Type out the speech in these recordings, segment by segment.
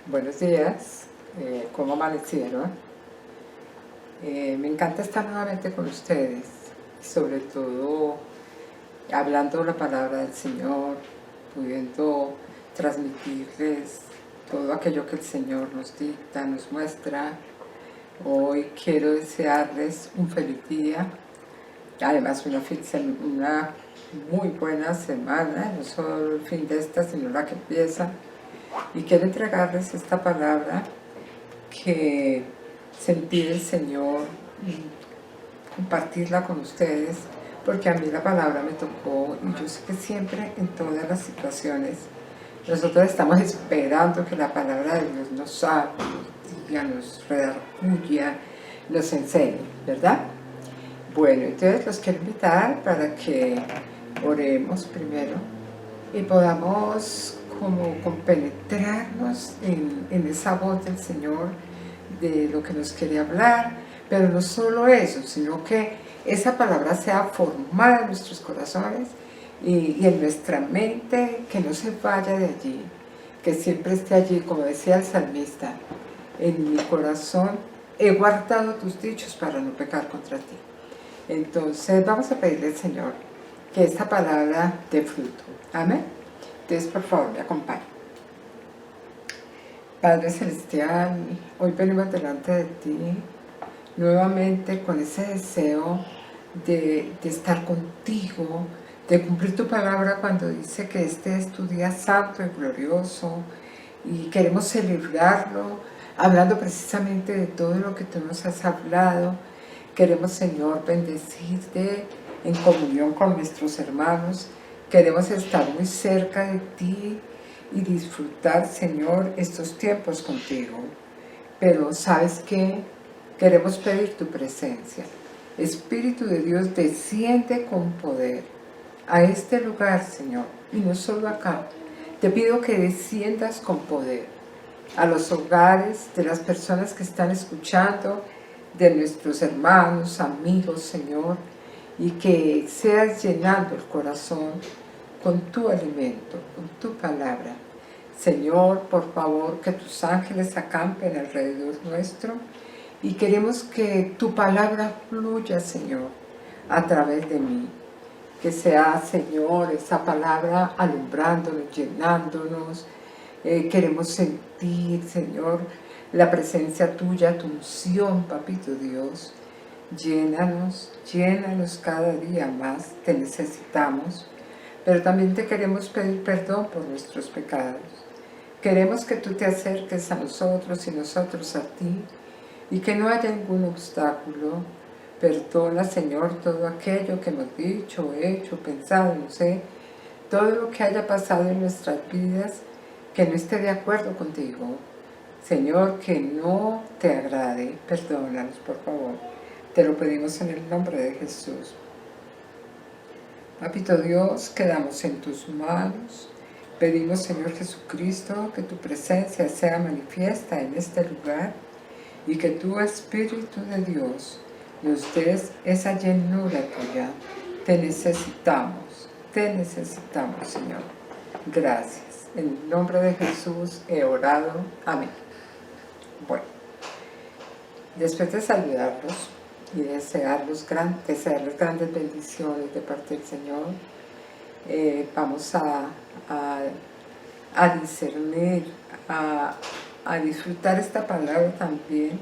Buenos días, ¿cómo amanecieron? Me encanta estar nuevamente con ustedes, sobre todo hablando la palabra del Señor, pudiendo transmitirles todo aquello que el Señor nos dicta, nos muestra. Hoy quiero desearles un feliz día, además una muy buena semana, no solo el fin de esta, sino la que empieza. Y quiero entregarles esta palabra que sentí del Señor, compartirla con ustedes, porque a mí la palabra me tocó y yo sé que siempre en todas las situaciones nosotros estamos esperando que la palabra de Dios nos hable, nos diga, nos redarguya, nos enseñe, ¿verdad? Bueno, entonces los quiero invitar para que oremos primero y podamos como compenetrarnos en esa voz del Señor, de lo que nos quiere hablar, pero no solo eso, sino que esa palabra sea formada en nuestros corazones y en nuestra mente, que no se vaya de allí, que siempre esté allí, como decía el salmista, en mi corazón he guardado tus dichos para no pecar contra ti. Entonces vamos a pedirle al Señor que esta palabra dé fruto. Amén. Entonces, por favor, me acompañen. Padre Celestial, hoy venimos delante de ti nuevamente con ese deseo de estar contigo, de cumplir tu palabra cuando dice que este es tu día santo y glorioso, y queremos celebrarlo hablando precisamente de todo lo que tú nos has hablado. Queremos, Señor, bendecirte en comunión con nuestros hermanos. Queremos estar muy cerca de ti y disfrutar, Señor, estos tiempos contigo. Pero ¿sabes qué? Queremos pedir tu presencia. Espíritu de Dios, desciende con poder a este lugar, Señor, y no solo acá. Te pido que desciendas con poder a los hogares de las personas que están escuchando, de nuestros hermanos, amigos, Señor, y que seas llenando el corazón con tu alimento, con tu palabra. Señor, por favor, que tus ángeles acampen alrededor nuestro, y queremos que tu palabra fluya, Señor, a través de mí. Que sea, Señor, esa palabra alumbrándonos, llenándonos. Queremos sentir, Señor, la presencia tuya, tu unción, Papito Dios. Llénanos, llénanos cada día más, te necesitamos, pero también te queremos pedir perdón por nuestros pecados. Queremos que tú te acerques a nosotros y nosotros a ti, y que no haya ningún obstáculo. Perdona, Señor, todo aquello que hemos dicho, hecho, pensado, no sé, todo lo que haya pasado en nuestras vidas que no esté de acuerdo contigo. Señor, que no te agrade, perdónanos, por favor. Te lo pedimos en el nombre de Jesús. Papito Dios, quedamos en tus manos. Pedimos, Señor Jesucristo, que tu presencia sea manifiesta en este lugar y que tu Espíritu de Dios nos des esa llenura tuya. Te necesitamos, Señor. Gracias. En el nombre de Jesús he orado. Amén. Bueno, después de saludarlos y desearles grandes bendiciones de parte del Señor, vamos a discernir, a disfrutar esta palabra también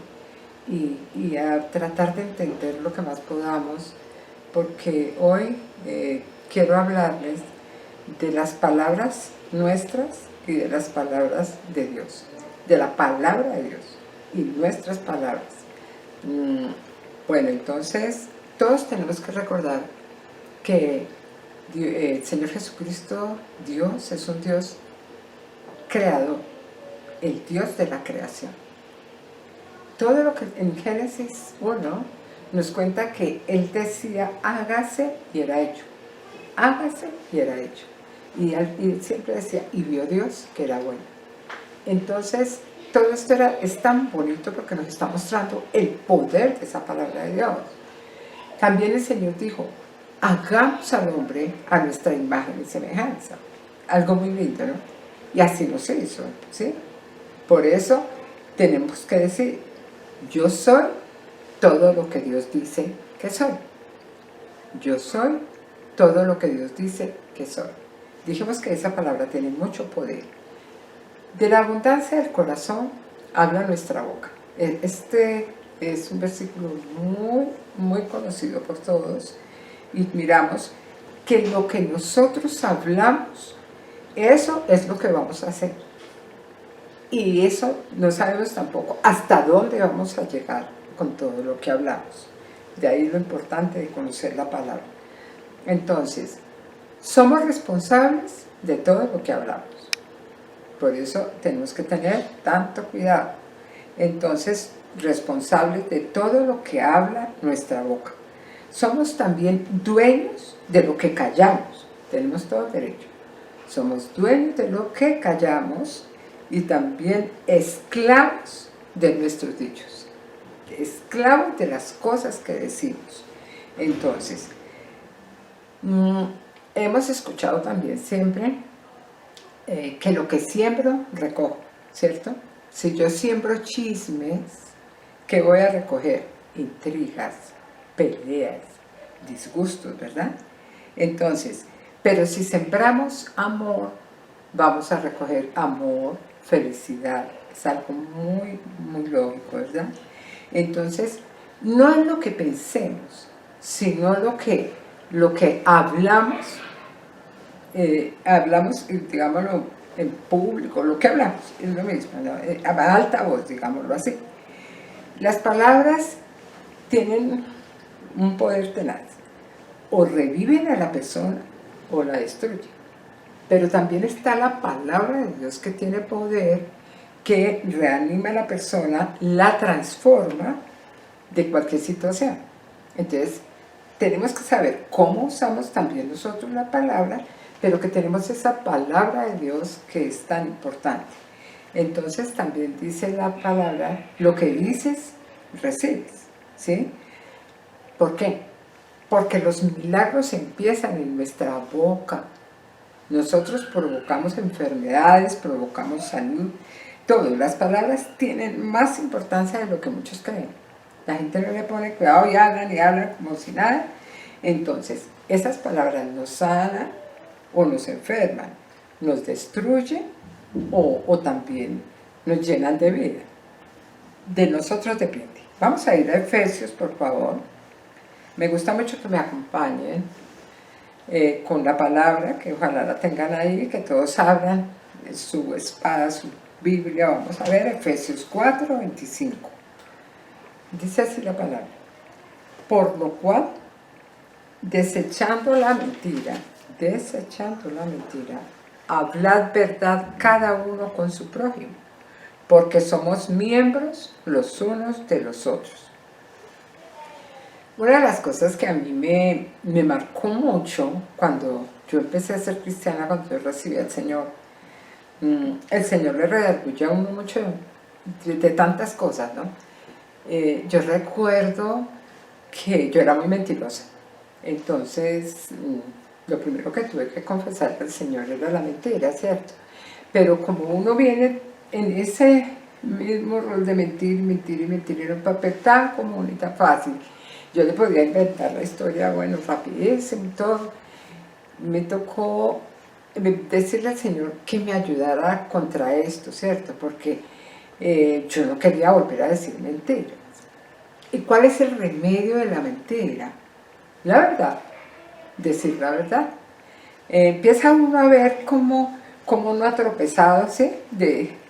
y a tratar de entender lo que más podamos, porque hoy quiero hablarles de las palabras nuestras y de las palabras de Dios, de la palabra de Dios y nuestras palabras. Bueno, entonces todos tenemos que recordar que el Señor Jesucristo, Dios, es un Dios creador, el Dios de la creación. Todo lo que en Génesis 1 nos cuenta que Él decía, hágase, y era hecho. Hágase, y era hecho. Y él siempre decía, y vio Dios que era bueno. Entonces, todo esto es tan bonito porque nos está mostrando el poder de esa palabra de Dios. También el Señor dijo, hagamos al hombre a nuestra imagen y semejanza. Algo muy lindo, ¿no? Y así nos hizo, ¿sí? Por eso tenemos que decir, yo soy todo lo que Dios dice que soy. Yo soy todo lo que Dios dice que soy. Dijimos que esa palabra tiene mucho poder. De la abundancia del corazón habla nuestra boca. Este es un versículo muy conocido por todos. Y miramos que lo que nosotros hablamos, eso es lo que vamos a hacer. Y eso no sabemos tampoco hasta dónde vamos a llegar con todo lo que hablamos. De ahí lo importante de conocer la palabra. Entonces, somos responsables de todo lo que hablamos. Por eso tenemos que tener tanto cuidado. Entonces, responsables de todo lo que habla nuestra boca. Somos también dueños de lo que callamos. Tenemos todo derecho. Somos dueños de lo que callamos y también esclavos de nuestros dichos. Esclavos de las cosas que decimos. Entonces, hemos escuchado también siempre que lo que siembro, recojo, ¿cierto? Si yo siembro chismes, ¿qué voy a recoger? Intrigas, peleas, disgustos, ¿verdad? Entonces, pero si sembramos amor, vamos a recoger amor, felicidad. Es algo muy lógico, ¿verdad? Entonces, no es lo que pensemos, sino lo que hablamos, digámoslo, en público, lo que hablamos, es lo mismo, ¿no? A alta voz, digámoslo así. Las palabras tienen un poder tenaz, o reviven a la persona o la destruyen. Pero también está la palabra de Dios que tiene poder, que reanima a la persona, la transforma de cualquier situación. Entonces, tenemos que saber cómo usamos también nosotros la palabra, pero que tenemos esa palabra de Dios que es tan importante. Entonces también dice la palabra, lo que dices, recibes, ¿sí? ¿Por qué? Porque los milagros empiezan en nuestra boca. Nosotros provocamos enfermedades, provocamos salud, todo. Las palabras tienen más importancia de lo que muchos creen. La gente no le pone cuidado y hablan como si nada. Entonces, esas palabras nos sanan o nos enferman, nos destruyen o también nos llenan de vida. De nosotros depende. Vamos a ir a Efesios, por favor. Me gusta mucho que me acompañen con la palabra, que ojalá la tengan ahí, que todos abran su espada, su Biblia. Vamos a ver Efesios 4:25. Dice así la palabra: por lo cual, desechando la mentira, hablad verdad cada uno con su prójimo, porque somos miembros los unos de los otros. Una de las cosas que a mí me marcó mucho cuando yo empecé a ser cristiana, cuando yo recibí al Señor, el Señor le redarguye a uno mucho de tantas cosas, ¿no? Yo recuerdo que yo era muy mentirosa. Entonces, lo primero que tuve que confesar al Señor era la mentira, ¿cierto? Pero como uno viene en ese mismo rol de mentir, era un papel tan común y tan fácil, yo le podía inventar la historia, bueno, rapidísimo y todo. Me tocó decirle al Señor que me ayudara contra esto, ¿cierto? Porque yo no quería volver a decir mentiras. ¿Y cuál es el remedio de la mentira? La verdad, decir la verdad. Empieza uno a ver cómo uno ha tropezado, ¿sí?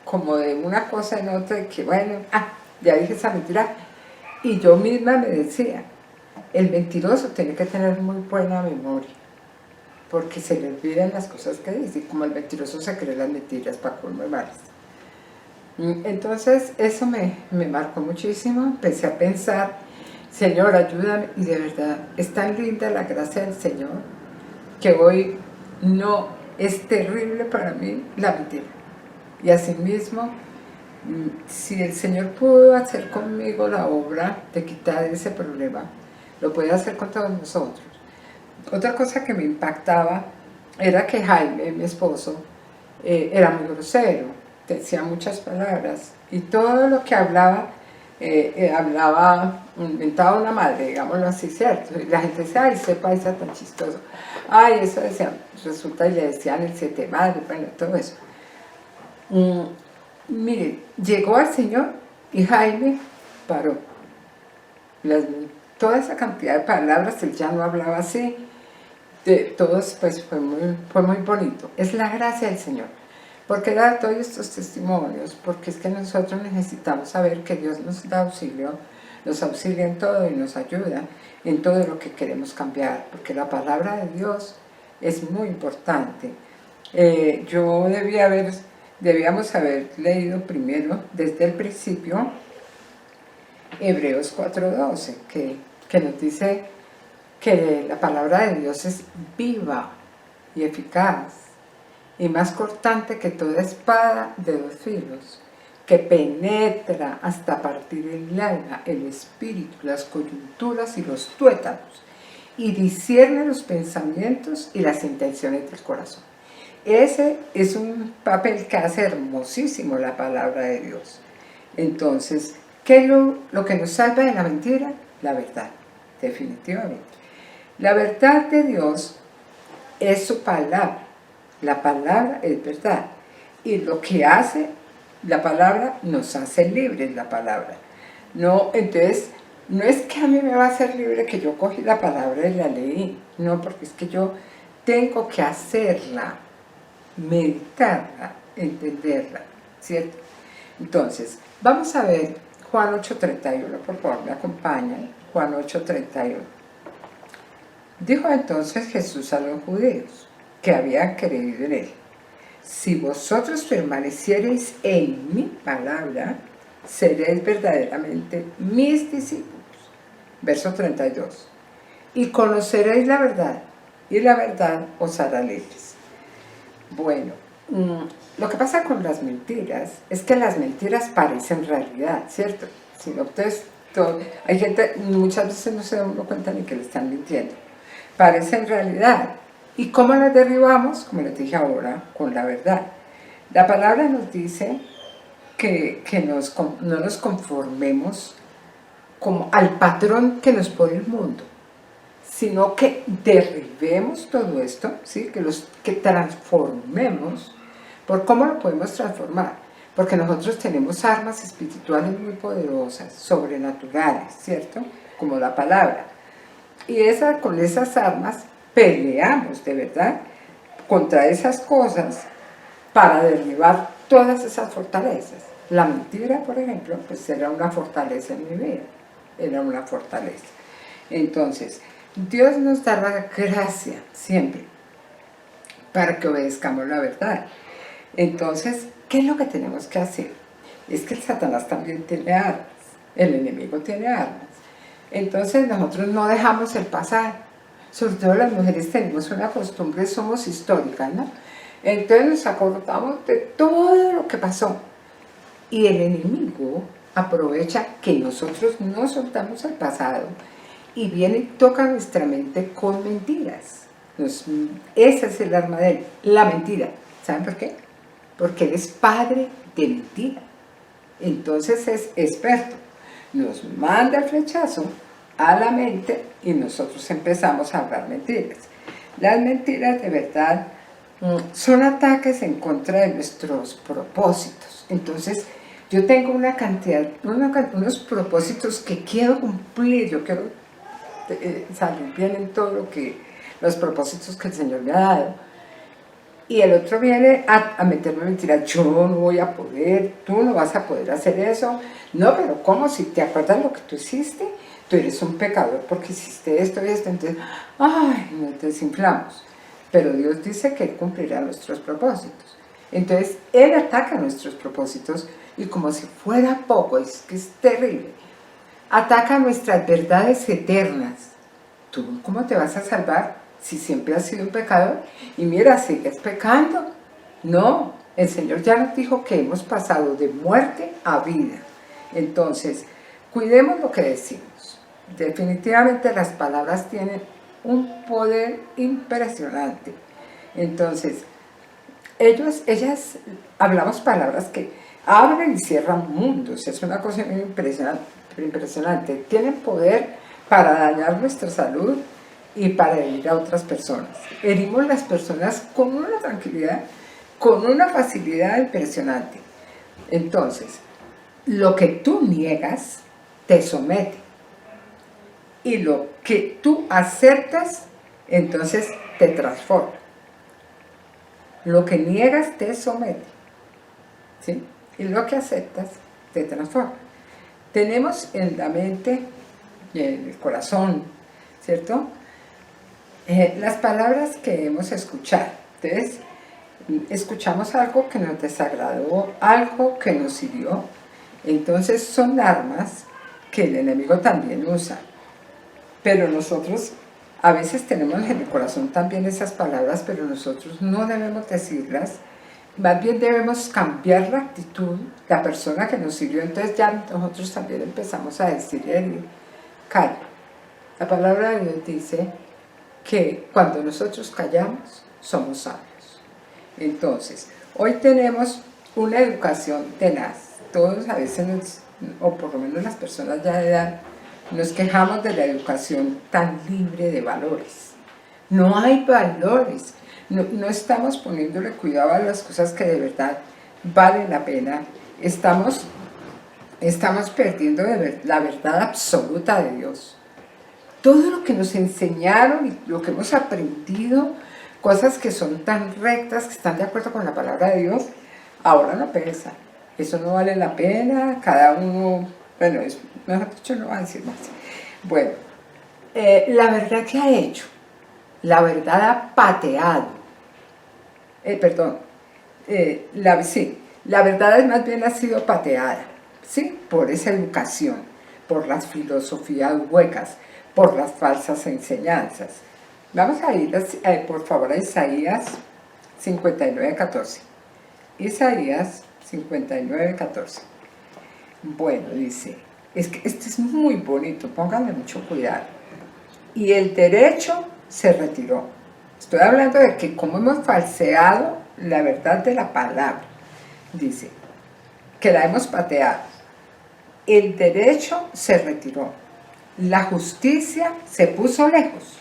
Como de una cosa en otra, de que bueno, ya dije esa mentira. Y yo misma me decía, el mentiroso tiene que tener muy buena memoria, porque se le olvidan las cosas que dice, y como el mentiroso se cree las mentiras para colmo de males. Entonces eso me marcó muchísimo. Empecé a pensar, Señor, ayúdame, y de verdad es tan linda la gracia del Señor que hoy no es terrible para mí la mentira. Y asimismo, si el Señor pudo hacer conmigo la obra de quitar ese problema, lo puede hacer con todos nosotros. Otra cosa que me impactaba era que Jaime, mi esposo, era muy grosero. decía muchas palabras y todo lo que hablaba, inventaba una madre, digámoslo así, ¿cierto? Y la gente decía, ay, ese paisa tan chistoso. Ay, eso decía, resulta y le decían el siete madre, bueno, todo eso. Mire, llegó al Señor y Jaime paró. Las, toda esa cantidad de palabras, él ya no hablaba así, de todos, pues fue muy bonito. Es la gracia del Señor. Porque da todos estos testimonios, porque es que nosotros necesitamos saber que Dios nos da auxilio, nos auxilia en todo y nos ayuda en todo lo que queremos cambiar, porque la palabra de Dios es muy importante. Debíamos haber leído primero, desde el principio, Hebreos 4:12, que nos dice que la palabra de Dios es viva y eficaz y más cortante que toda espada de dos filos, que penetra hasta partir el alma, el espíritu, las coyunturas y los tuétanos, y discierne los pensamientos y las intenciones del corazón. Ese es un papel que hace hermosísimo la palabra de Dios. Entonces, ¿qué es lo que nos salva de la mentira? La verdad, definitivamente. La verdad de Dios es su palabra. La palabra es verdad. Y lo que hace la palabra, nos hace libres la palabra. No, entonces, no es que a mí me va a hacer libre que yo cogí la palabra y la leí. No, porque es que yo tengo que hacerla, meditarla, entenderla, ¿cierto? Entonces, vamos a ver Juan 8:31, por favor, me acompañan. Juan 8:31. Dijo entonces Jesús a los judíos que habían creído en él: si vosotros permaneciereis en mi palabra, seréis verdaderamente mis discípulos. Verso 32. Y conoceréis la verdad, y la verdad os hará libres. Bueno, lo que pasa con las mentiras es que las mentiras parecen realidad, ¿cierto? Si no, ustedes, hay gente, muchas veces no se dan cuenta ni que le están mintiendo. Parecen realidad. ¿Y cómo las derribamos? Como les dije ahora, con la verdad. La palabra nos dice que no nos conformemos como al patrón que nos pone el mundo, sino que derribemos todo esto, ¿sí? que transformemos. ¿Por cómo lo podemos transformar? Porque nosotros tenemos armas espirituales muy poderosas, sobrenaturales, ¿cierto? Como la palabra. Y con esas armas peleamos de verdad contra esas cosas para derribar todas esas fortalezas. La mentira, por ejemplo, pues era una fortaleza en mi vida, era una fortaleza. Entonces, Dios nos da la gracia siempre para que obedezcamos la verdad. Entonces, ¿qué es lo que tenemos que hacer? Es que el Satanás también tiene armas, el enemigo tiene armas. Entonces nosotros no dejamos el pasado. Sobre todo las mujeres tenemos una costumbre, somos históricas, ¿no? Entonces nos acordamos de todo lo que pasó. Y el enemigo aprovecha que nosotros no soltamos el pasado y viene y toca nuestra mente con mentiras. Ese es el arma de él, la mentira. ¿Saben por qué? Porque él es padre de mentira. Entonces es experto. Nos manda el flechazo a la mente y nosotros empezamos a hablar mentiras. Las mentiras de verdad son ataques en contra de nuestros propósitos. Entonces yo tengo una cantidad, unos propósitos que quiero cumplir, yo quiero salir bien en todo los propósitos que el Señor me ha dado. Y el otro viene a meterme mentiras: yo no voy a poder, tú no vas a poder hacer eso. No, pero ¿cómo? Si te acuerdas lo que tú hiciste, tú eres un pecador porque hiciste esto y esto. Entonces, ay, nos desinflamos. Pero Dios dice que Él cumplirá nuestros propósitos. Entonces, Él ataca nuestros propósitos y como si fuera poco, es que es terrible, ataca nuestras verdades eternas. ¿Tú cómo te vas a salvar si siempre has sido un pecador? Y mira, sigues pecando. No, el Señor ya nos dijo que hemos pasado de muerte a vida. Entonces, cuidemos lo que decimos. Definitivamente las palabras tienen un poder impresionante. Entonces, ellas hablamos palabras que abren y cierran mundos, es una cosa muy impresionante. Tienen poder para dañar nuestra salud y para herir a otras personas. Herimos las personas con una tranquilidad, con una facilidad impresionante. Entonces, lo que tú niegas te somete. Y lo que tú aceptas, entonces te transforma. Lo que niegas te somete, ¿sí? Y lo que aceptas te transforma. Tenemos en la mente y en el corazón, ¿cierto? Las palabras que hemos escuchado. Entonces, escuchamos algo que nos desagradó, algo que nos hirió. Entonces son armas que el enemigo también usa. Pero nosotros a veces tenemos en el corazón también esas palabras, pero nosotros no debemos decirlas. Más bien debemos cambiar la actitud, la persona que nos hirió. Entonces ya nosotros también empezamos a decirle, calla. La palabra de Dios dice que cuando nosotros callamos, somos sabios. Entonces, hoy tenemos una educación tenaz. Todos a veces, o por lo menos las personas ya de edad, nos quejamos de la educación tan libre de valores. No hay valores. No estamos poniéndole cuidado a las cosas que de verdad valen la pena. Estamos perdiendo la verdad absoluta de Dios. Todo lo que nos enseñaron y lo que hemos aprendido, cosas que son tan rectas, que están de acuerdo con la palabra de Dios, ahora no pesa. Eso no vale la pena, cada uno, bueno, mejor dicho, no va a decir más. Bueno, la verdad que ha hecho, la verdad ha pateado, la verdad es más bien ha sido pateada, ¿sí? Por esa educación, por las filosofías huecas, por las falsas enseñanzas. Vamos a ir, por favor, a Isaías 59:14. Isaías 59:14. Bueno, dice, es que este es muy bonito, pónganle mucho cuidado. Y el derecho se retiró. Estoy hablando de que como hemos falseado la verdad de la palabra. Dice, que la hemos pateado. El derecho se retiró. La justicia se puso lejos.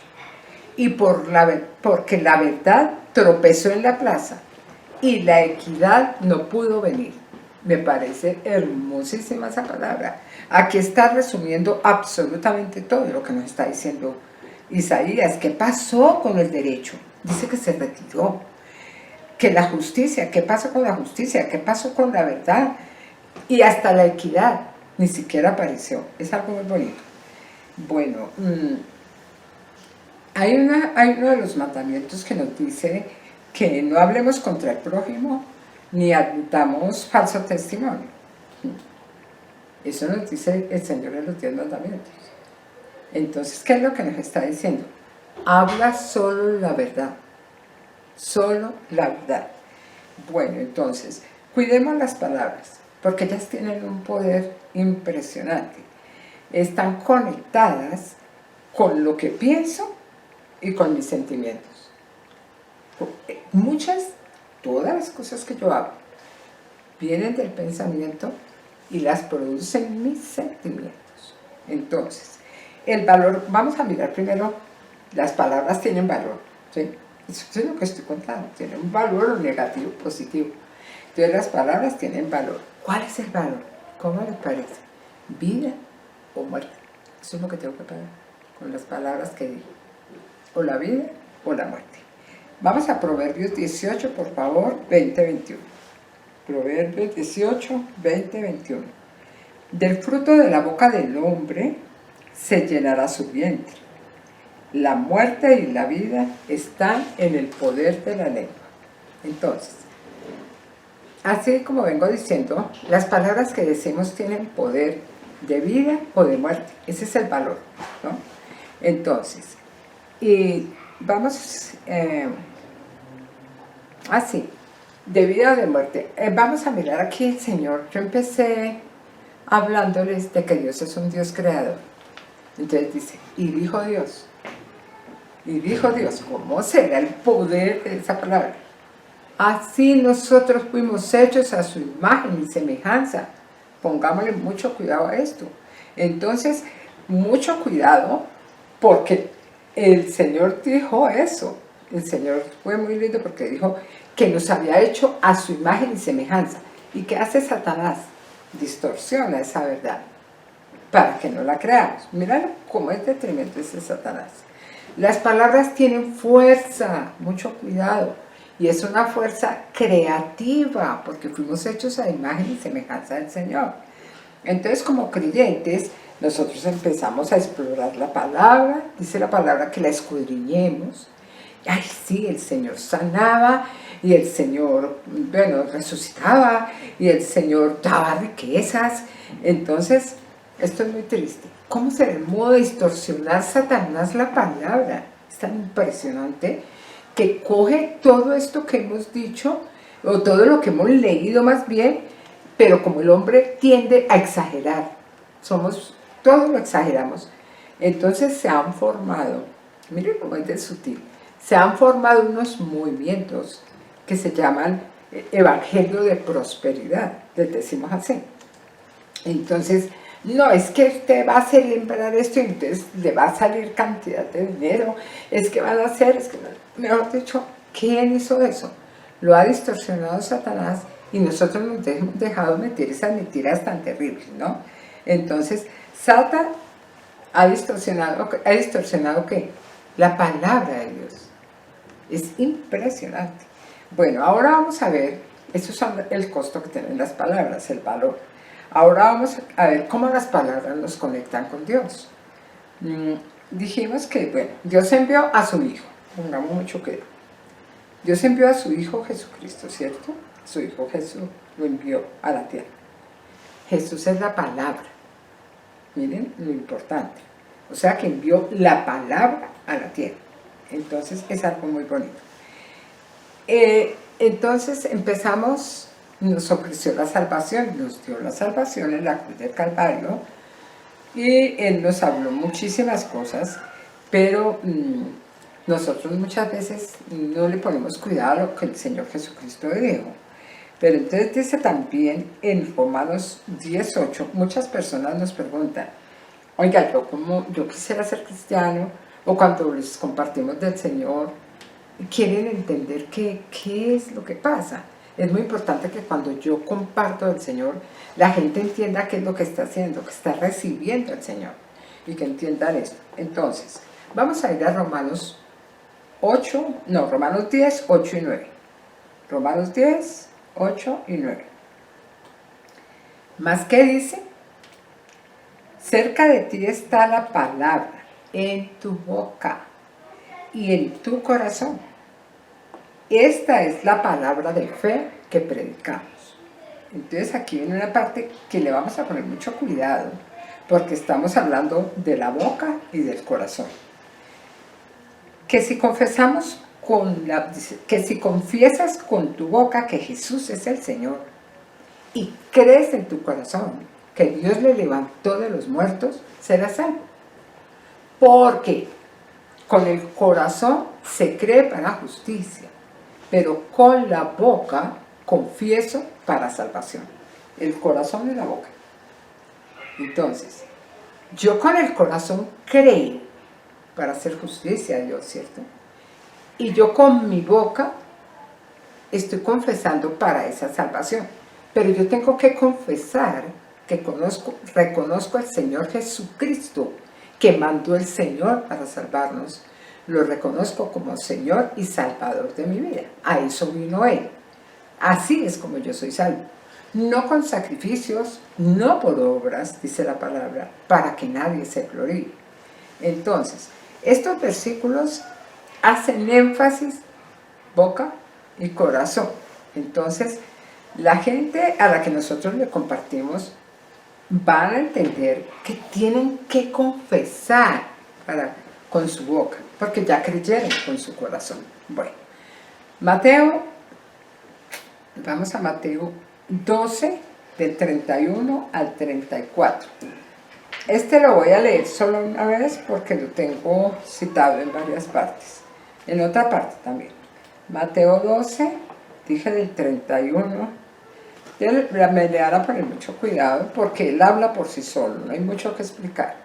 Y porque la verdad tropezó en la plaza y la equidad no pudo venir. Me parece hermosísima esa palabra. Aquí está resumiendo absolutamente todo lo que nos está diciendo Isaías. ¿Qué pasó con el derecho? Dice que se retiró. Que la justicia, ¿qué pasó con la justicia? ¿Qué pasó con la verdad? Y hasta la equidad ni siquiera apareció. Es algo muy bonito. Bueno, hay uno de los mandamientos que nos dice que no hablemos contra el prójimo ni admitamos falso testimonio. Eso nos dice el Señor en los 10 mandamientos. Entonces, ¿qué es lo que nos está diciendo? Habla solo la verdad. Solo la verdad. Bueno, entonces, cuidemos las palabras, porque ellas tienen un poder impresionante. Están conectadas con lo que pienso y con mis sentimientos. Todas las cosas que yo hago vienen del pensamiento y las producen mis sentimientos. Entonces, el valor, vamos a mirar primero, las palabras tienen valor, ¿sí? Eso es lo que estoy contando, tienen un valor negativo, positivo. Entonces las palabras tienen valor. ¿Cuál es el valor? ¿Cómo les parece? ¿Vida o muerte? Eso es lo que tengo que pagar con las palabras que digo. O la vida o la muerte. Vamos a Proverbios 18, por favor, 20-21. Proverbios 18, 20-21. Del fruto de la boca del hombre se llenará su vientre. La muerte y la vida están en el poder de la lengua. Entonces, así como vengo diciendo, las palabras que decimos tienen poder de vida o de muerte. Ese es el valor, ¿no? Entonces, y vamos, así, de vida o de muerte. Vamos a mirar aquí el Señor. Yo empecé hablándoles de que Dios es un Dios creador. Entonces dice, y dijo Dios. Y dijo Dios, ¿cómo será el poder de esa palabra? Así nosotros fuimos hechos a su imagen y semejanza. Pongámosle mucho cuidado a esto. Entonces, mucho cuidado, porque el Señor dijo eso. El Señor fue muy lindo porque dijo que nos había hecho a su imagen y semejanza. ¿Y qué hace Satanás? Distorsiona esa verdad para que no la creamos. Mira cómo es de tremendo ese Satanás. Las palabras tienen fuerza, mucho cuidado. Y es una fuerza creativa, porque fuimos hechos a imagen y semejanza del Señor. Entonces, como creyentes, nosotros empezamos a explorar la palabra. Dice la palabra que la escudriñemos. Ay, sí, el Señor sanaba, y el Señor, bueno, resucitaba, y el Señor daba riquezas. Entonces, esto es muy triste. ¿Cómo se le modo distorsionar Satanás la palabra? Es tan impresionante que coge todo esto que hemos dicho, o todo lo que hemos leído más bien, pero como el hombre tiende a exagerar, todos lo exageramos, entonces se han formado, miren cómo es de sutil, se han formado unos movimientos que se llaman evangelio de prosperidad, les decimos así. Entonces, no, es que usted va a celebrar esto y entonces le va a salir cantidad de dinero, es que van a hacer, es que no, mejor dicho, ¿quién hizo eso? Lo ha distorsionado Satanás y nosotros nos hemos dejado meter esas mentiras tan terribles, ¿no? Entonces, Satán ha distorsionado ¿qué? La palabra de Dios. Es impresionante. Bueno, ahora vamos a ver, eso es el costo que tienen las palabras, el valor. Ahora vamos a ver cómo las palabras nos conectan con Dios. Dijimos que, bueno, Dios envió a su Hijo, pongamos mucho cuidado. Dios envió a su Hijo Jesucristo, ¿cierto? Su Hijo Jesús lo envió a la tierra. Jesús es la palabra. Miren lo importante. O sea que envió la palabra a la tierra. Entonces es algo muy bonito. Entonces empezamos, nos ofreció la salvación, nos dio la salvación en la cruz del Calvario, y Él nos habló muchísimas cosas, pero nosotros muchas veces no le ponemos cuidado a lo que el Señor Jesucristo dijo. Pero entonces dice también en Romanos 18, muchas personas nos preguntan, oiga, yo quisiera ser cristiano, o cuando les compartimos del Señor, quieren entender qué es lo que pasa. Es muy importante que cuando yo comparto del Señor, la gente entienda qué es lo que está haciendo, que está recibiendo el Señor, y que entiendan esto. Entonces, vamos a ir a Romanos 10, 8 y 9. Romanos 10, 8 y 9. ¿Más qué dice? Cerca de ti está la palabra, en tu boca y en tu corazón. Esta es la palabra de fe que predicamos. Entonces aquí viene una parte que le vamos a poner mucho cuidado, porque estamos hablando de la boca y del corazón. Que si confiesas con tu boca que Jesús es el Señor y crees en tu corazón que Dios le levantó de los muertos, serás salvo. Porque con el corazón se cree para justicia, pero con la boca confieso para salvación. El corazón y la boca. Entonces, yo con el corazón creo para hacer justicia a Dios, ¿cierto? Y yo con mi boca estoy confesando para esa salvación. Pero yo tengo que confesar que reconozco al Señor Jesucristo, que mandó el Señor para salvarnos. Lo reconozco como Señor y Salvador de mi vida. A eso vino Él. Así es como yo soy salvo. No con sacrificios, no por obras, dice la palabra, para que nadie se gloríe. Entonces, estos versículos hacen énfasis boca y corazón. Entonces, la gente a la que nosotros le compartimos van a entender que tienen que confesar con su boca, porque ya creyeron con su corazón. Bueno, vamos a Mateo 12, del 31 al 34. Este lo voy a leer solo una vez porque lo tengo citado en varias partes, en otra parte también. Mateo 12, dije del 31, me le van a poner mucho cuidado porque él habla por sí solo, no hay mucho que explicar.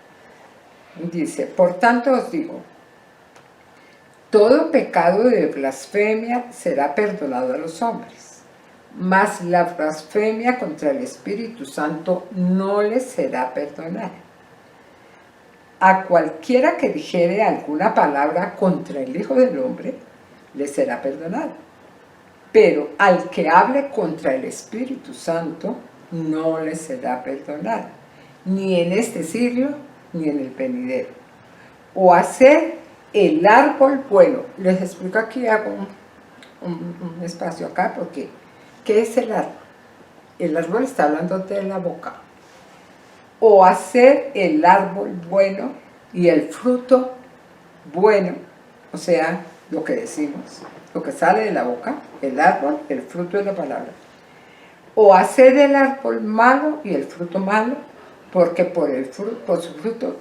Dice, por tanto os digo, todo pecado de blasfemia será perdonado a los hombres, mas la blasfemia contra el Espíritu Santo no les será perdonada. A cualquiera que dijere alguna palabra contra el Hijo del Hombre, le será perdonado. Pero al que hable contra el Espíritu Santo, no le será perdonado, ni en este siglo, ni en el venidero. O hacer el árbol bueno. Les explico aquí, hago un espacio acá, porque ¿qué es el árbol? El árbol está hablando de la boca. O hacer el árbol bueno y el fruto bueno, o sea, lo que decimos, lo que sale de la boca, el árbol, el fruto de la palabra. O hacer el árbol malo y el fruto malo, porque por su fruto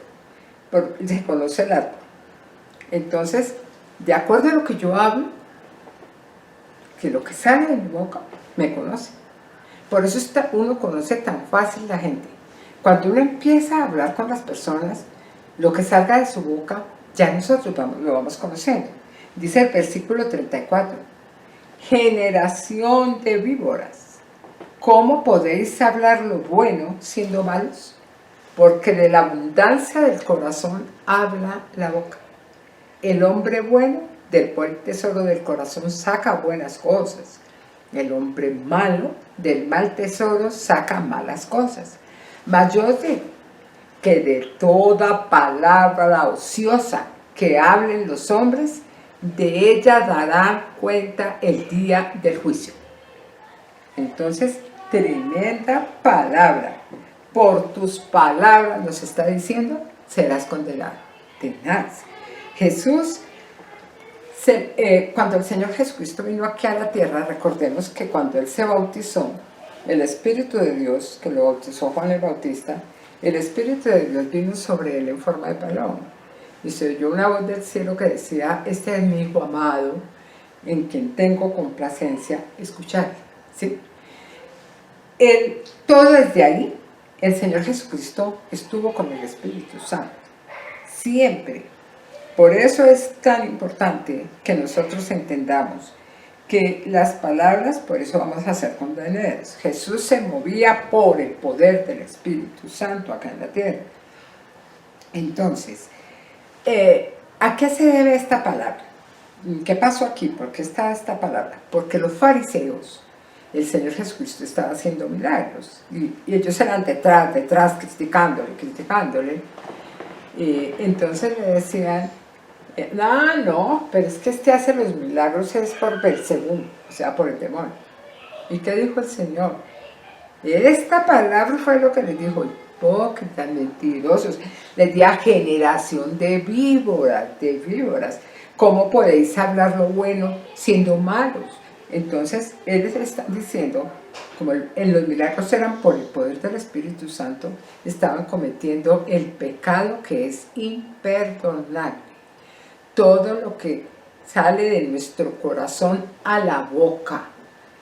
se conoce el árbol. Entonces, de acuerdo a lo que yo hablo, que lo que sale de mi boca me conoce. Por eso uno conoce tan fácil la gente. Cuando uno empieza a hablar con las personas, lo que salga de su boca, ya nosotros lo vamos conociendo. Dice el versículo 34, generación de víboras, ¿cómo podéis hablar lo bueno siendo malos? Porque de la abundancia del corazón habla la boca. El hombre bueno del buen tesoro del corazón saca buenas cosas. El hombre malo del mal tesoro saca malas cosas. Mas yo os digo que de toda palabra ociosa que hablen los hombres, de ella darán cuenta el día del juicio. Entonces, tremenda palabra. Por tus palabras, nos está diciendo, serás condenado. Tenaz. Jesús, cuando el Señor Jesucristo vino aquí a la tierra, recordemos que cuando Él se bautizó, el Espíritu de Dios, que lo bautizó Juan el Bautista, el Espíritu de Dios vino sobre Él en forma de paloma. Y se oyó una voz del cielo que decía, este es mi Hijo amado, en quien tengo complacencia, escuchad. ¿Sí? Todo desde ahí, el Señor Jesucristo estuvo con el Espíritu Santo. Siempre. Por eso es tan importante que nosotros entendamos que las palabras, por eso vamos a ser condenados. Jesús se movía por el poder del Espíritu Santo acá en la tierra. Entonces, ¿a qué se debe esta palabra? ¿Qué pasó aquí? ¿Por qué está esta palabra? Porque los fariseos, el Señor Jesucristo estaba haciendo milagros y ellos eran detrás, criticándole. Entonces le decían, no, pero es que este hace los milagros es por Belzebú, o sea, por el demonio. ¿Y qué dijo el Señor? Esta palabra fue lo que les dijo, hipócritas, mentirosos, les di a generación de víboras. ¿Cómo podéis hablar lo bueno siendo malos? Entonces, Él les está diciendo, como en los milagros eran por el poder del Espíritu Santo, estaban cometiendo el pecado que es imperdonable. Todo lo que sale de nuestro corazón a la boca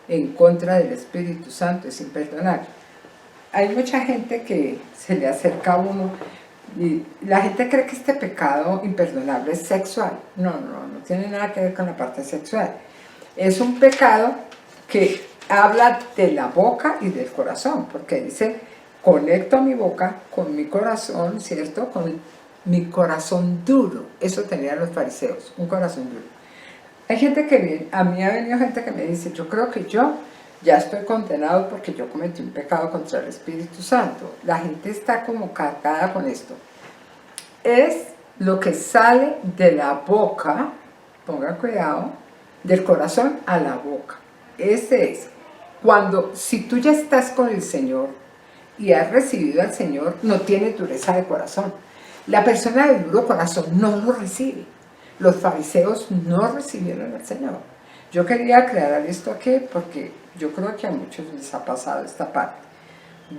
en contra del Espíritu Santo es imperdonable. Hay mucha gente que se le acerca a uno y la gente cree que este pecado imperdonable es sexual. No tiene nada que ver con la parte sexual. Es un pecado que habla de la boca y del corazón, porque dice, conecto mi boca con mi corazón, ¿cierto? Con mi corazón duro. Eso tenían los fariseos, un corazón duro. Hay gente a mí ha venido gente que me dice, yo creo que yo ya estoy condenado porque yo cometí un pecado contra el Espíritu Santo. La gente está como cargada con esto. Es lo que sale de la boca, ponga cuidado, del corazón a la boca. Ese es. Si tú ya estás con el Señor y has recibido al Señor, no tienes dureza de corazón. La persona de duro corazón no lo recibe. Los fariseos no recibieron al Señor. Yo quería aclarar esto aquí porque yo creo que a muchos les ha pasado esta parte.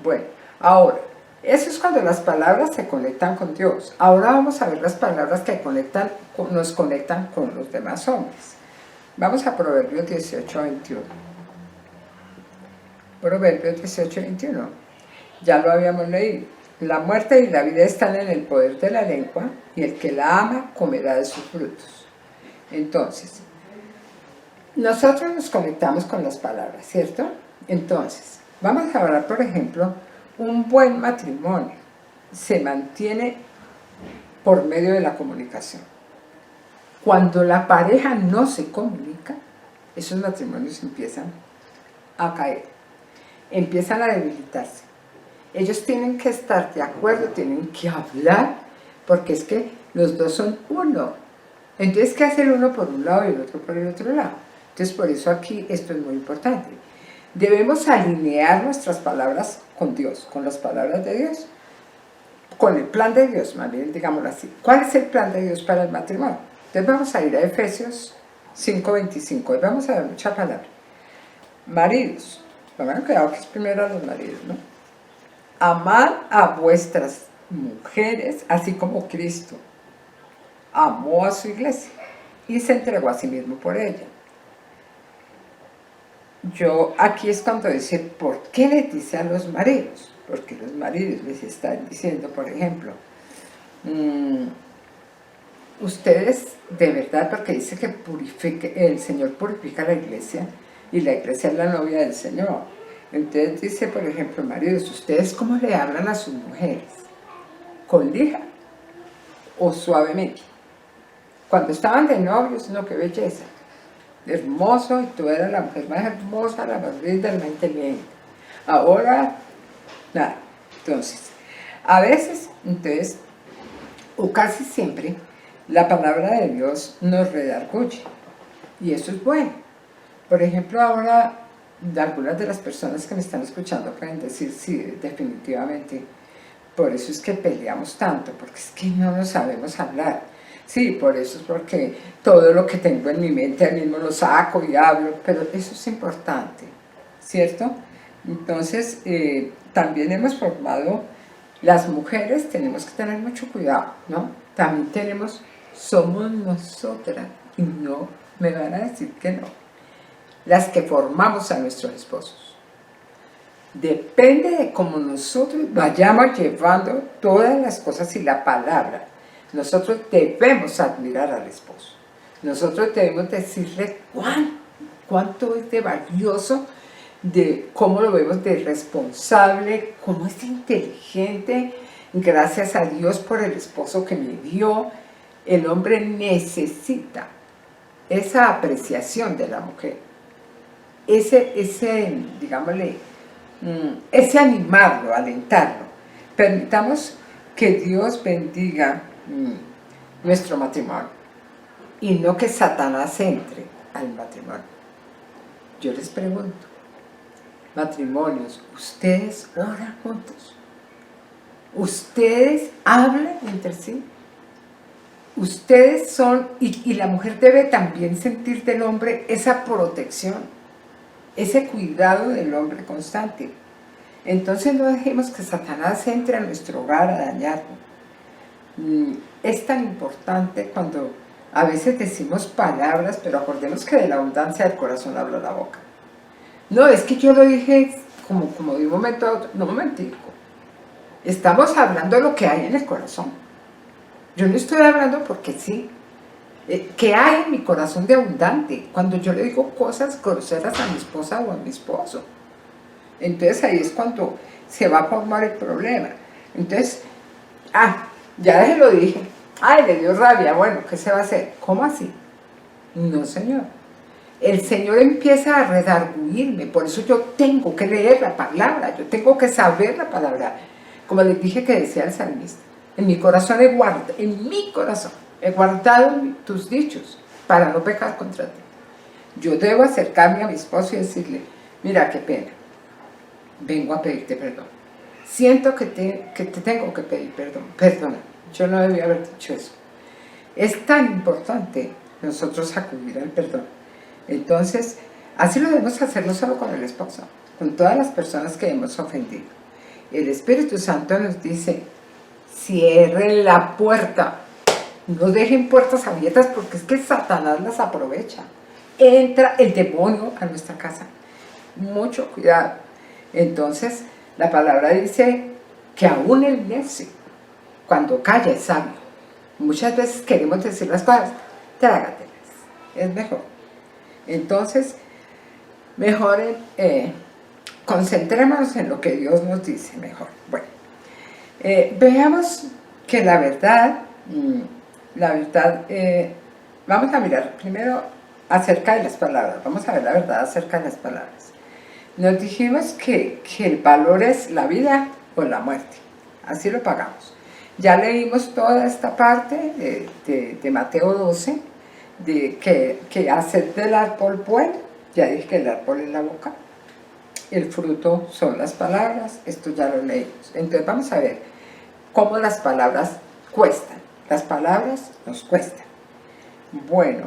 Bueno, ahora, eso es cuando las palabras se conectan con Dios. Ahora vamos a ver las palabras que nos conectan con los demás hombres. Vamos a Proverbios 18:21. Proverbios 18:21. Ya lo habíamos leído. La muerte y la vida están en el poder de la lengua, y el que la ama comerá de sus frutos. Entonces, nosotros nos conectamos con las palabras, ¿cierto? Entonces, vamos a hablar, por ejemplo, un buen matrimonio se mantiene por medio de la comunicación. Cuando la pareja no se comunica, esos matrimonios empiezan a caer, empiezan a debilitarse. Ellos tienen que estar de acuerdo, tienen que hablar, porque es que los dos son uno. Entonces, ¿qué hace el uno por un lado y el otro por el otro lado? Entonces, por eso aquí esto es muy importante. Debemos alinear nuestras palabras con Dios, con las palabras de Dios, con el plan de Dios, más bien, digámoslo así. ¿Cuál es el plan de Dios para el matrimonio? Entonces vamos a ir a Efesios 5:25, y vamos a ver mucha palabra. Maridos, pongan cuidado que es primero a los maridos, ¿no? Amad a vuestras mujeres, así como Cristo amó a su iglesia y se entregó a sí mismo por ella. Aquí es cuando dice, ¿por qué les dice a los maridos? Porque los maridos les están diciendo, por ejemplo, ustedes de verdad, porque dice que el Señor purifica la iglesia y la iglesia es la novia del Señor. Entonces dice, por ejemplo, maridos, ¿ustedes cómo le hablan a sus mujeres? ¿Con lija o suavemente? Cuando estaban de novios, no, qué belleza, hermoso, y tú eras la mujer más hermosa, la más linda, la más inteligente. Ahora, nada. Entonces, a veces, o casi siempre, la palabra de Dios nos redarguye, y eso es bueno. Por ejemplo, ahora, algunas de las personas que me están escuchando pueden decir, sí, definitivamente, por eso es que peleamos tanto, porque es que no nos sabemos hablar. Sí, por eso es porque todo lo que tengo en mi mente al mismo lo saco y hablo, pero eso es importante, ¿cierto? Entonces, también hemos formado, las mujeres tenemos que tener mucho cuidado, ¿no? También somos nosotras, y no me van a decir que no, las que formamos a nuestros esposos. Depende de cómo nosotros vayamos llevando todas las cosas y la palabra. Nosotros debemos admirar al esposo. Nosotros debemos decirle cuánto es de valioso, de cómo lo vemos de responsable, cómo es inteligente. Gracias a Dios por el esposo que me dio. El hombre necesita esa apreciación de la mujer. Digámosle, ese animarlo, alentarlo. Permitamos que Dios bendiga nuestro matrimonio y no que Satanás entre al matrimonio. Yo les pregunto, matrimonios, ¿ustedes oran juntos? ¿Ustedes hablan entre sí? Ustedes son, y la mujer debe también sentir del hombre esa protección, ese cuidado del hombre constante. Entonces no dejemos que Satanás entre a nuestro hogar a dañarlo. Es tan importante cuando a veces decimos palabras, pero acordemos que de la abundancia del corazón habla la boca. No, es que yo lo dije como de un momento a otro. No, momentico. Estamos hablando de lo que hay en el corazón. Yo no estoy hablando porque sí. ¿Qué hay en mi corazón de abundante? Cuando yo le digo cosas groseras a mi esposa o a mi esposo. Entonces ahí es cuando se va a formar el problema. Entonces, ya se lo dije. Le dio rabia. Bueno, ¿qué se va a hacer? ¿Cómo así? No, Señor. El Señor empieza a redarguirme. Por eso yo tengo que leer la palabra. Yo tengo que saber la palabra. Como les dije que decía el salmista. En mi corazón he guardado tus dichos para no pecar contra ti. Yo debo acercarme a mi esposo y decirle, mira, qué pena. Vengo a pedirte perdón. Siento que te tengo que pedir perdón. Perdona, yo no debía haber dicho eso. Es tan importante nosotros acudir al perdón. Entonces, así lo debemos hacer no solo con el esposo, con todas las personas que hemos ofendido. El Espíritu Santo nos dice, cierren la puerta. No dejen puertas abiertas porque es que Satanás las aprovecha. Entra el demonio a nuestra casa. Mucho cuidado. Entonces, la palabra dice que aún el necio, cuando calla, es sabio. Muchas veces queremos decir las cosas, trágatelas, es mejor. Entonces, mejor concentrémonos en lo que Dios nos dice mejor. Bueno, veamos que la verdad, vamos a mirar primero acerca de las palabras, vamos a ver la verdad acerca de las palabras. Nos dijimos que el valor es la vida o la muerte, así lo pagamos. Ya leímos toda esta parte de Mateo 12, de que hacer del árbol bueno, ya dije que el árbol es la boca, el fruto son las palabras, esto ya lo leímos. Entonces vamos a ver cómo las palabras cuestan. Las palabras nos cuestan. Bueno,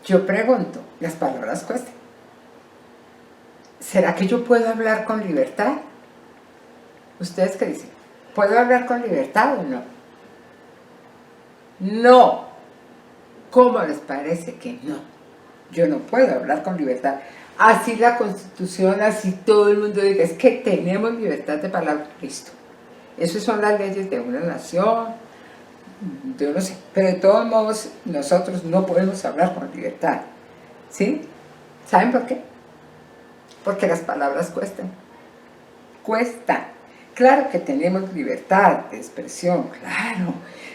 yo pregunto, ¿las palabras cuestan? ¿Será que yo puedo hablar con libertad? ¿Ustedes qué dicen? ¿Puedo hablar con libertad o no? No. ¿Cómo les parece que no? Yo no puedo hablar con libertad. Así la Constitución, así todo el mundo diga, es que tenemos libertad de palabra. Listo. Esas son las leyes de una nación, yo no sé, pero de todos modos nosotros no podemos hablar con libertad. ¿Sí? ¿Saben por qué? Porque las palabras cuestan. Cuestan. Claro que tenemos libertad de expresión, claro,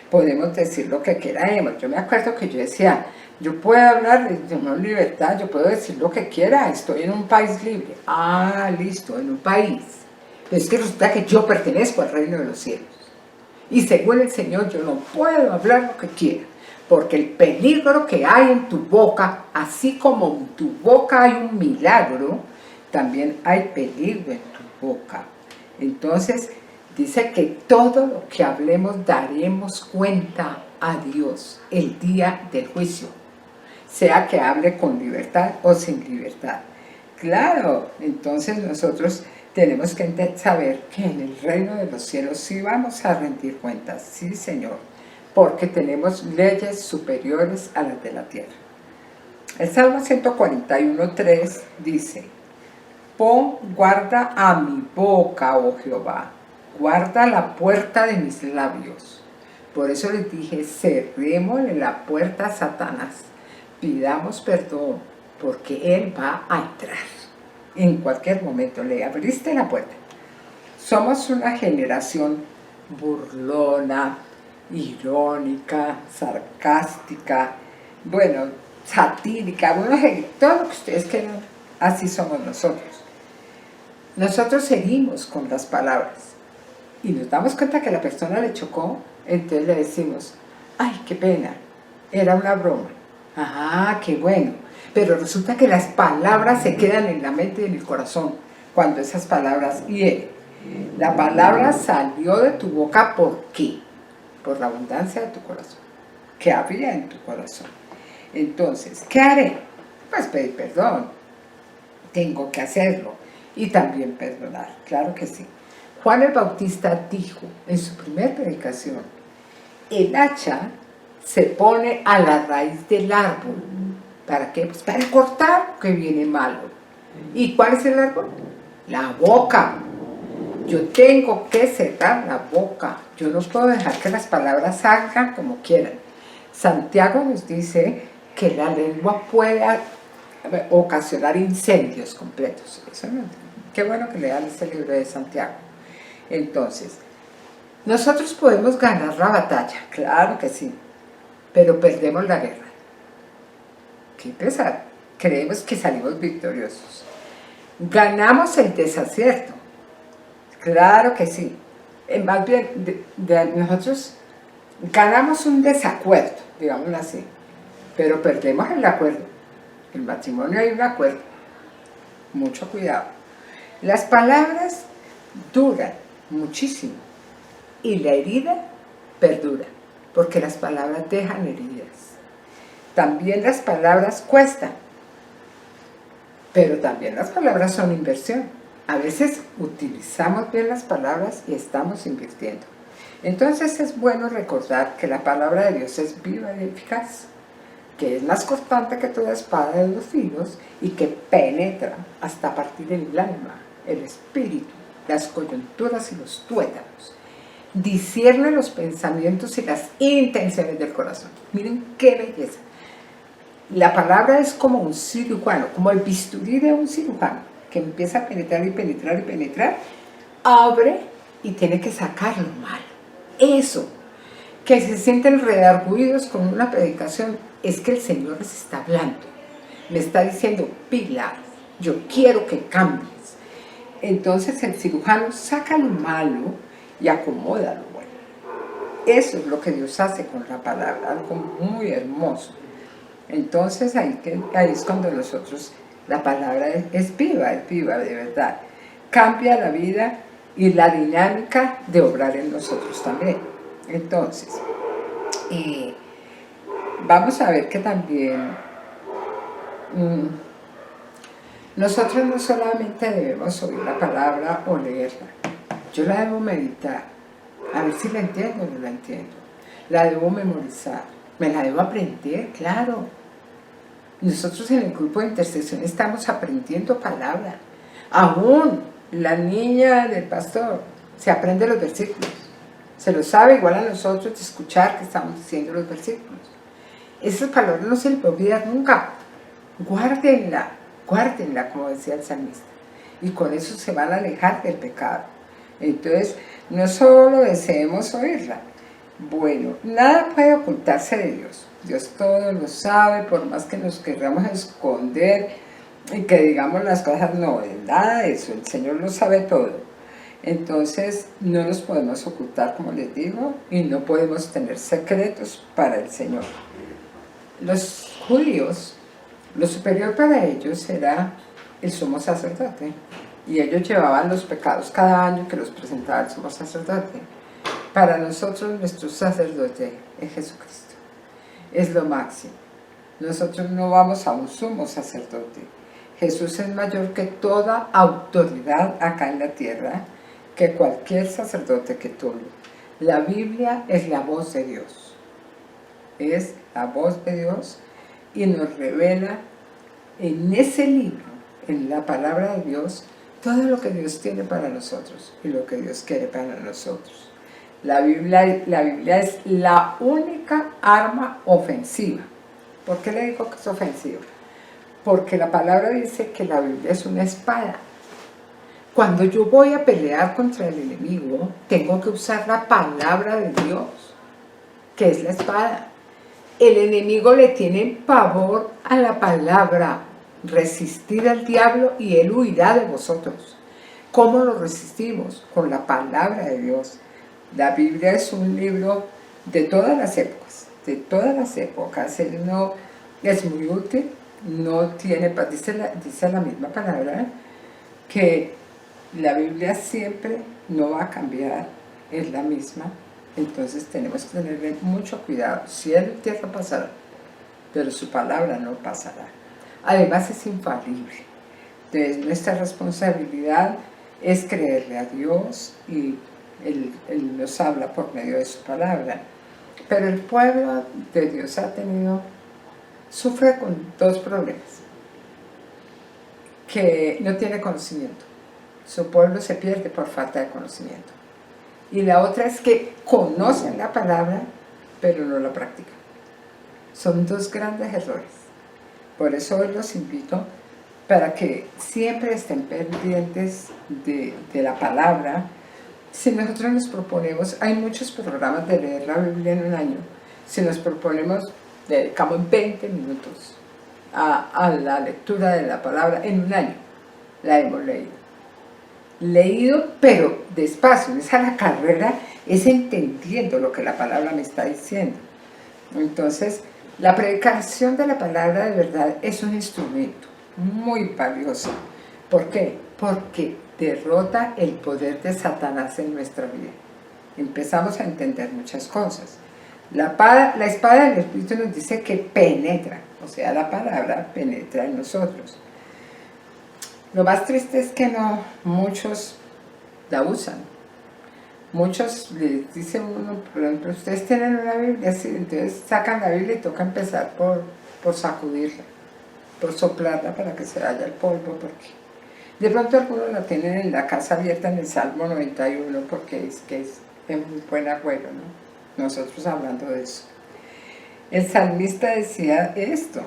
podemos decir lo que queramos. Yo me acuerdo que yo decía, yo puedo hablar de una libertad, yo puedo decir lo que quiera, estoy en un país libre. Ah, listo, en un país. Pero es que resulta que yo pertenezco al reino de los cielos. Y según el Señor yo no puedo hablar lo que quiera, porque el peligro que hay en tu boca, así como en tu boca hay un milagro, también hay peligro en tu boca. Entonces, dice que todo lo que hablemos daremos cuenta a Dios el día del juicio, sea que hable con libertad o sin libertad. Claro, entonces nosotros tenemos que saber que en el reino de los cielos sí vamos a rendir cuentas, sí Señor, porque tenemos leyes superiores a las de la tierra. El Salmo 141:3 dice, pon guarda a mi boca, oh Jehová, guarda la puerta de mis labios. Por eso les dije, cerrémosle la puerta a Satanás, pidamos perdón, porque él va a entrar. En cualquier momento le abriste la puerta. Somos una generación burlona, irónica, sarcástica, bueno, satírica, bueno, todo lo que ustedes quieran, así somos nosotros. Nosotros seguimos con las palabras y nos damos cuenta que a la persona le chocó, entonces le decimos, ay, qué pena, era una broma. Ah, qué bueno. Pero resulta que las palabras se quedan en la mente y en el corazón cuando esas palabras hieren. La palabra salió de tu boca, ¿por qué? Por la abundancia de tu corazón, que había en tu corazón. Entonces, ¿qué haré? Pues pedir perdón. Tengo que hacerlo. Y también perdonar, claro que sí. Juan el Bautista dijo en su primera predicación, el hacha se pone a la raíz del árbol. ¿Para qué? Pues para cortar que viene malo. ¿Y cuál es el árbol? La boca. Yo tengo que cerrar la boca. Yo no puedo dejar que las palabras salgan como quieran. Santiago nos dice que la lengua puede ocasionar incendios completos. Eso no, qué bueno que lean este libro de Santiago. Entonces, nosotros podemos ganar la batalla, claro que sí, pero perdemos la guerra. Qué pesar, creemos que salimos victoriosos. Ganamos el desacierto, claro que sí. Más bien, nosotros ganamos un desacuerdo, digámoslo así, pero perdemos el acuerdo. En el matrimonio hay un acuerdo, mucho cuidado. Las palabras duran muchísimo y la herida perdura, porque las palabras dejan heridas. También las palabras cuestan, pero también las palabras son inversión. A veces utilizamos bien las palabras y estamos invirtiendo. Entonces es bueno recordar que la palabra de Dios es viva y eficaz. que es más cortante que toda espada de dos filos y que penetra hasta partir el alma, el espíritu, las coyunturas y los tuétanos. Discierne los pensamientos y las intenciones del corazón. Miren qué belleza. La palabra es como un cirujano, como el bisturí de un cirujano, que empieza a penetrar y penetrar y penetrar, abre y tiene que sacar lo malo. Eso, que se sienten redargüidos con una predicación, es que el Señor les está hablando. Me está diciendo, Pilar, yo quiero que cambies. Entonces el cirujano saca lo malo y acomoda lo bueno. Eso es lo que Dios hace con la palabra, algo muy hermoso. Entonces ahí es cuando nosotros, la palabra es viva de verdad. Cambia la vida y la dinámica de obrar en nosotros también. Entonces, vamos a ver que también nosotros no solamente debemos oír la palabra o leerla, yo la debo meditar, a ver si la entiendo o no la entiendo. La debo memorizar, me la debo aprender, claro. Nosotros en el grupo de intercesión estamos aprendiendo palabra. Aún la niña del pastor se aprende los versículos. Se lo sabe igual a nosotros de escuchar que estamos diciendo los versículos. Esas palabras no se les puede olvidar nunca. Guárdenla, guárdenla, como decía el salmista. Y con eso se van a alejar del pecado. Entonces, no solo deseemos oírla. Bueno, nada puede ocultarse de Dios. Dios todo lo sabe, por más que nos queramos esconder y que digamos las cosas, no, nada de eso, el Señor lo sabe todo. Entonces no nos podemos ocultar, como les digo, y no podemos tener secretos para el Señor. Los judíos, lo superior para ellos era el sumo sacerdote, y ellos llevaban los pecados cada año que los presentaba el sumo sacerdote. Para nosotros nuestro sacerdote es Jesucristo. Es lo máximo. Nosotros no vamos a un sumo sacerdote. Jesús es mayor que toda autoridad acá en la tierra, que cualquier sacerdote que tuve. La Biblia es la voz de Dios. Es la voz de Dios y nos revela en ese libro, en la palabra de Dios, todo lo que Dios tiene para nosotros y lo que Dios quiere para nosotros. La Biblia es la única arma ofensiva. ¿Por qué le digo que es ofensiva? Porque la palabra dice que la Biblia es una espada. Cuando yo voy a pelear contra el enemigo, tengo que usar la palabra de Dios, que es la espada. El enemigo le tiene pavor a la palabra. Resistid al diablo y él huirá de vosotros. ¿Cómo lo resistimos? Con la palabra de Dios. La Biblia es un libro de todas las épocas, Él no es muy útil, no tiene, dice la misma palabra, que la Biblia siempre no va a cambiar, es la misma. Entonces tenemos que tener mucho cuidado. Cielo y tierra pasará, pero su palabra no pasará. Además es infalible. Entonces nuestra responsabilidad es creerle a Dios y Él nos habla por medio de su palabra. Pero el pueblo de Dios sufre con dos problemas. Que no tiene conocimiento. Su pueblo se pierde por falta de conocimiento. Y la otra es que conocen la palabra, pero no la practican. Son dos grandes errores. Por eso hoy los invito para que siempre estén pendientes de la palabra. Si nosotros nos proponemos, hay muchos programas de leer la Biblia en un año. Si nos proponemos, dedicamos 20 minutos a la lectura de la palabra en un año, la hemos leído, pero despacio, es a la carrera, es entendiendo lo que la palabra me está diciendo. Entonces, la predicación de la palabra de verdad es un instrumento muy valioso. ¿Por qué? Porque derrota el poder de Satanás en nuestra vida. Empezamos a entender muchas cosas. La espada del Espíritu nos dice que penetra, o sea, la palabra penetra en nosotros. Lo más triste es que no muchos la usan. Muchos les dicen uno, por ejemplo, ustedes tienen una Biblia, sí, entonces sacan la Biblia y toca empezar por por sacudirla, por soplarla para que se vaya el polvo, porque de pronto algunos la tienen en la casa abierta en el Salmo 91, porque es que es muy buen agüero, ¿no? Nosotros hablando de eso. El salmista decía esto,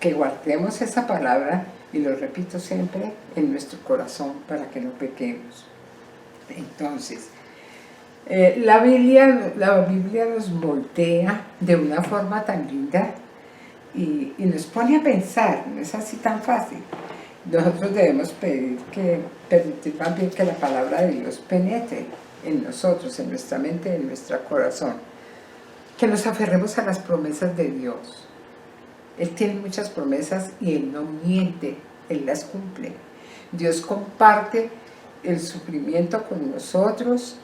que guardemos esa palabra, y lo repito siempre, en nuestro corazón para que no pequemos. Entonces, la Biblia nos moldea de una forma tan linda y nos pone a pensar, no es así tan fácil. Nosotros debemos permitir más bien que la palabra de Dios penetre en nosotros, en nuestra mente, en nuestro corazón. Que nos aferremos a las promesas de Dios. Él tiene muchas promesas y Él no miente, Él las cumple. Dios comparte el sufrimiento con nosotros.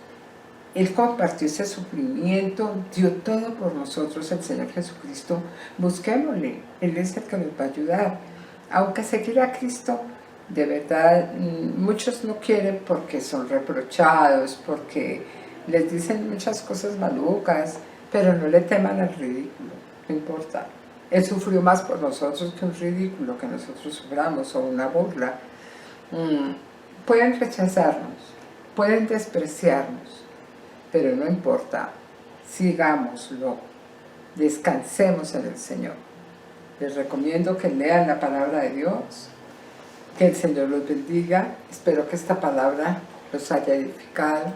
Él compartió ese sufrimiento, dio todo por nosotros, el Señor Jesucristo. Busquémosle, Él es el que nos va a ayudar. Aunque seguir a Cristo, de verdad, muchos no quieren porque son reprochados, porque les dicen muchas cosas malucas, pero no le teman al ridículo, no importa. Él sufrió más por nosotros que un ridículo que nosotros suframos o una burla. Pueden rechazarnos, pueden despreciarnos, pero no importa, sigámoslo, descansemos en el Señor. Les recomiendo que lean la palabra de Dios, que el Señor los bendiga. Espero que esta palabra los haya edificado,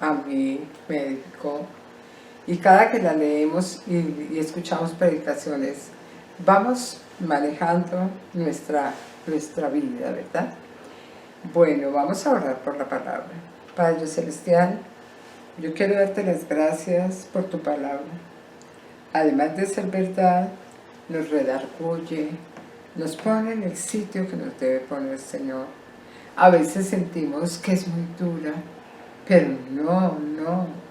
a mí me edificó. Y cada que la leemos y escuchamos predicaciones, vamos manejando nuestra vida, ¿verdad? Bueno, vamos a orar por la palabra. Padre Celestial, yo quiero darte las gracias por tu palabra. Además de ser verdad, nos redarguye, nos pone en el sitio que nos debe poner, Señor. A veces sentimos que es muy dura, pero no.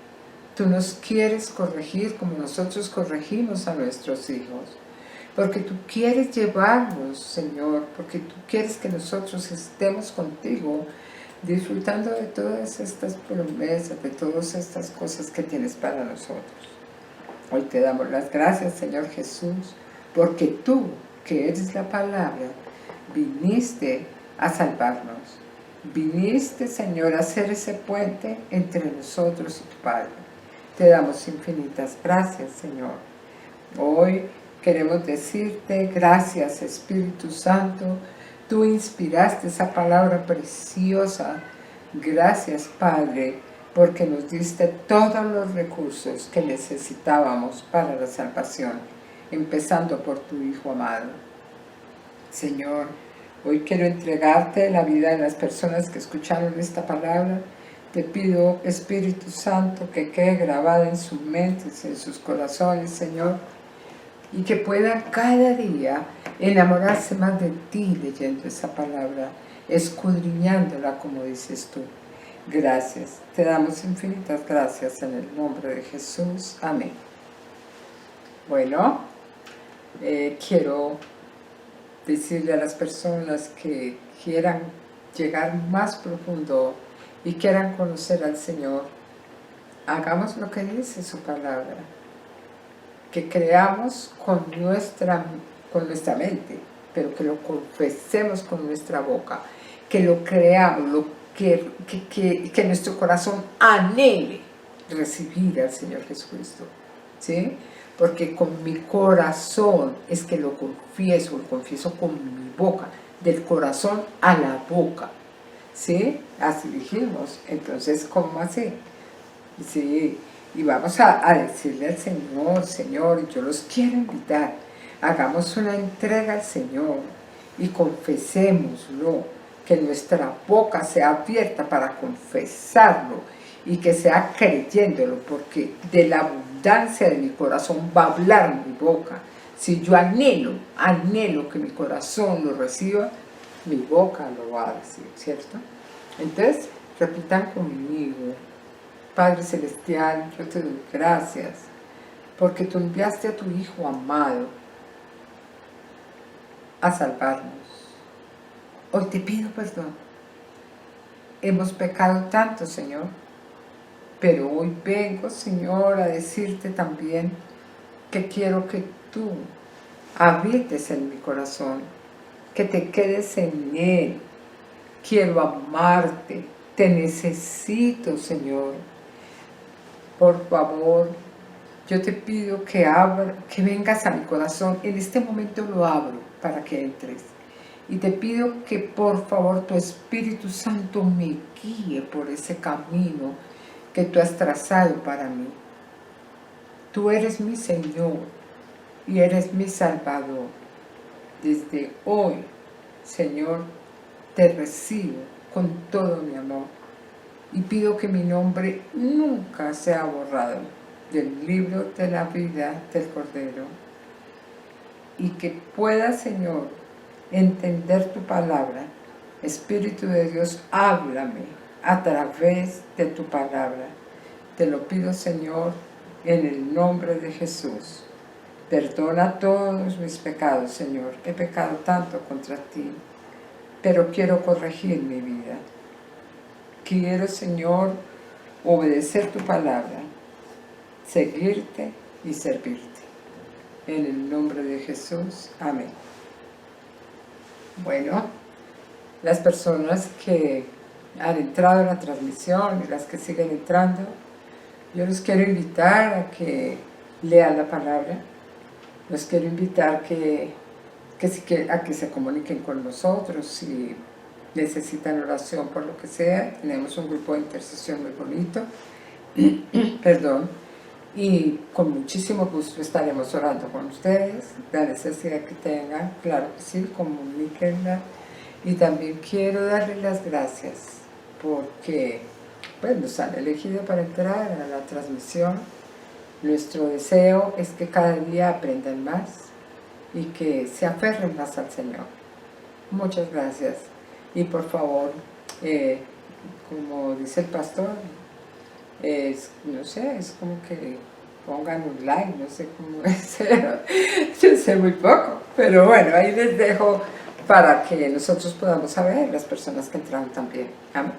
Tú nos quieres corregir como nosotros corregimos a nuestros hijos. Porque tú quieres llevarnos, Señor, porque tú quieres que nosotros estemos contigo, disfrutando de todas estas promesas, de todas estas cosas que tienes para nosotros. Hoy te damos las gracias, Señor Jesús, porque tú, que eres la palabra, viniste a salvarnos. Viniste, Señor, a hacer ese puente entre nosotros y tu Padre. Te damos infinitas gracias, Señor. Hoy queremos decirte gracias, Espíritu Santo. Tú inspiraste esa palabra preciosa. Gracias, Padre, porque nos diste todos los recursos que necesitábamos para la salvación, empezando por tu Hijo amado. Señor, hoy quiero entregarte la vida de las personas que escucharon esta palabra. Te pido, Espíritu Santo, que quede grabada en sus mentes, en sus corazones, Señor, y que puedan cada día enamorarse más de ti leyendo esa palabra, escudriñándola como dices tú. Gracias, te damos infinitas gracias en el nombre de Jesús. Amén. Bueno, quiero decirle a las personas que quieran llegar más profundo y quieran conocer al Señor, hagamos lo que dice su palabra, que creamos con nuestra mente, pero que lo confesemos con nuestra boca, que lo creamos, que nuestro corazón anhele recibir al Señor Jesucristo, ¿sí? Porque con mi corazón es que lo confieso con mi boca, del corazón a la boca, ¿sí? Así dijimos. Entonces, ¿cómo así? Sí, y vamos a decirle al Señor, Señor, yo los quiero invitar, hagamos una entrega al Señor y confesémoslo, que nuestra boca sea abierta para confesarlo y que sea creyéndolo, porque de la abundancia de mi corazón va a hablar mi boca. Si yo anhelo que mi corazón lo reciba, mi boca lo va a decir, ¿cierto? Entonces, repitan conmigo: Padre Celestial, yo te doy gracias porque tú enviaste a tu Hijo amado a salvarnos. Hoy te pido perdón. Hemos pecado tanto, Señor, pero hoy vengo, Señor, a decirte también que quiero que tú habites en mi corazón, que te quedes en él. Quiero amarte, te necesito, Señor. Por favor, yo te pido que vengas a mi corazón. En este momento lo abro para que entres. Y te pido que por favor tu Espíritu Santo me guíe por ese camino que tú has trazado para mí. Tú eres mi Señor y eres mi Salvador. Desde hoy, Señor, te recibo con todo mi amor y pido que mi nombre nunca sea borrado del libro de la vida del Cordero y que pueda, Señor, entender tu palabra. Espíritu de Dios, háblame a través de tu palabra. Te lo pido, Señor, en el nombre de Jesús. Perdona todos mis pecados, Señor. He pecado tanto contra ti, pero quiero corregir mi vida. Quiero, Señor, obedecer tu palabra, seguirte y servirte. En el nombre de Jesús. Amén. Bueno, las personas que han entrado en la transmisión y las que siguen entrando, yo los quiero invitar a que lean la palabra. Los quiero invitar a que se comuniquen con nosotros si necesitan oración por lo que sea. Tenemos un grupo de intercesión muy bonito. Perdón. Y con muchísimo gusto estaremos orando con ustedes. La necesidad que tengan, claro que sí, comuníquenla. Y también quiero darles las gracias porque pues, nos han elegido para entrar a la transmisión. Nuestro deseo es que cada día aprendan más y que se aferren más al Señor. Muchas gracias. Y por favor, como dice el pastor, no sé, es como que pongan un like, no sé cómo es, yo sé muy poco, pero bueno, ahí les dejo para que nosotros podamos saber, las personas que entraron también. Amén.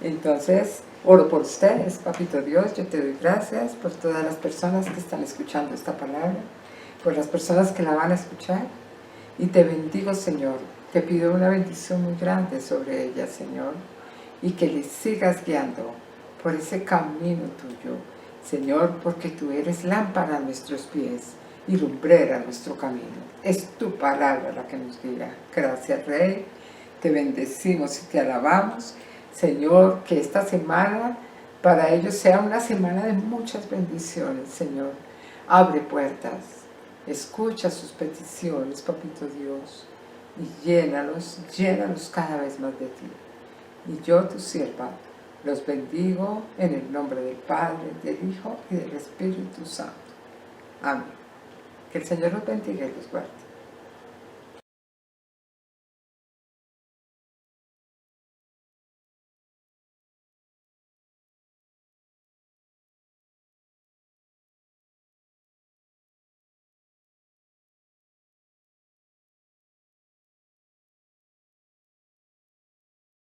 Entonces, oro por ustedes, Papito Dios, yo te doy gracias por todas las personas que están escuchando esta palabra, por las personas que la van a escuchar, y te bendigo, Señor. Te pido una bendición muy grande sobre ellas, Señor, y que les sigas guiando por ese camino tuyo, Señor, porque tú eres lámpara a nuestros pies y lumbrera a nuestro camino. Es tu palabra la que nos guía. Gracias, Rey. Te bendecimos y te alabamos. Señor, que esta semana para ellos sea una semana de muchas bendiciones, Señor. Abre puertas, escucha sus peticiones, Papito Dios, y llénalos cada vez más de ti. Y yo, tu sierva, los bendigo en el nombre del Padre, del Hijo y del Espíritu Santo. Amén. Que el Señor los bendiga y los guarde.